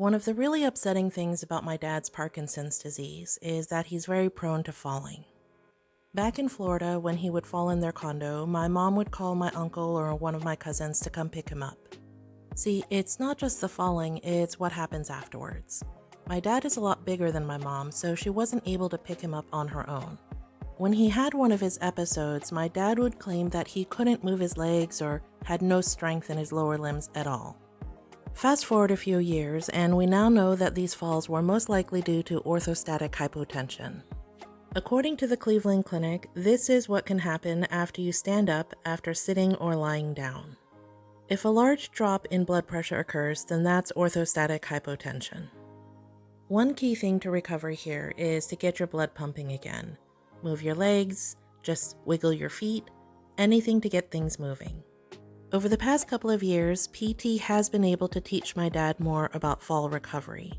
One of the really upsetting things about my dad's Parkinson's disease is that he's very prone to falling. Back in Florida, when he would fall in their condo, my mom would call my uncle or one of my cousins to come pick him up. See, it's not just the falling, it's what happens afterwards. My dad is a lot bigger than my mom, so she wasn't able to pick him up on her own. When he had one of his episodes, my dad would claim that he couldn't move his legs or had no strength in his lower limbs at all. Fast forward a few years, and we now know that these falls were most likely due to orthostatic hypotension. According to the Cleveland Clinic, this is what can happen after you stand up after sitting or lying down. If a large drop in blood pressure occurs, then that's orthostatic hypotension. One key thing to recovery here is to get your blood pumping again. Move your legs, just wiggle your feet, anything to get things moving. Over the past couple of years, PT has been able to teach my dad more about fall recovery.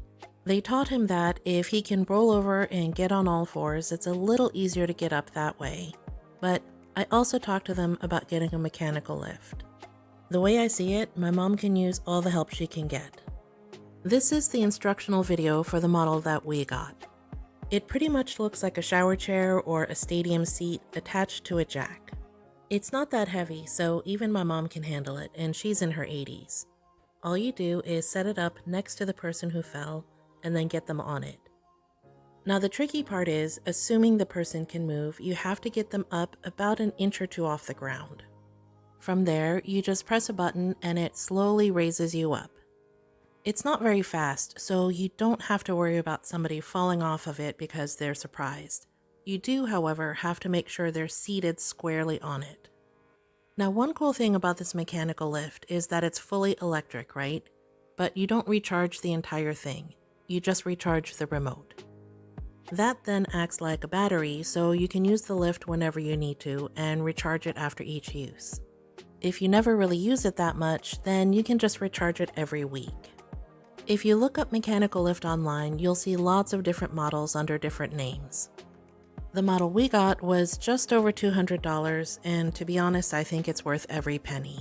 They taught him that if he can roll over and get on all fours, it's a little easier to get up that way. But I also talked to them about getting a mechanical lift. The way I see it, my mom can use all the help she can get. This is the instructional video for the model that we got. It pretty much looks like a shower chair or a stadium seat attached to a jack. It's not that heavy, so even my mom can handle it, and she's in her 80s. All you do is set it up next to the person who fell, and then get them on it. Now the tricky part is, assuming the person can move, you have to get them up about an inch or two off the ground. From there, you just press a button and it slowly raises you up. It's not very fast, so you don't have to worry about somebody falling off of it because they're surprised. You do, however, have to make sure they're seated squarely on it. Now, one cool thing about this mechanical lift is that it's fully electric, right? But you don't recharge the entire thing. You just recharge the remote. That then acts like a battery, so you can use the lift whenever you need to and recharge it after each use. If you never really use it that much, then you can just recharge it every week. If you look up mechanical lift online, you'll see lots of different models under different names. The model we got was just over $200, and to be honest, I think it's worth every penny.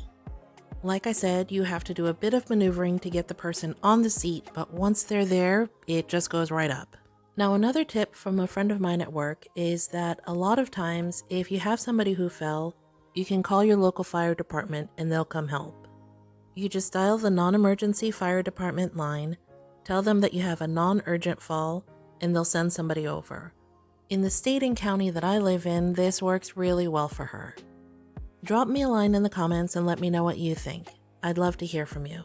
Like I said, you have to do a bit of maneuvering to get the person on the seat, but once they're there, it just goes right up. Now, another tip from a friend of mine at work is that a lot of times, if you have somebody who fell, you can call your local fire department and they'll come help. You just dial the non-emergency fire department line, tell them that you have a non-urgent fall, and they'll send somebody over. In the state and county that I live in, this works really well for her. Drop me a line in the comments and let me know what you think. I'd love to hear from you.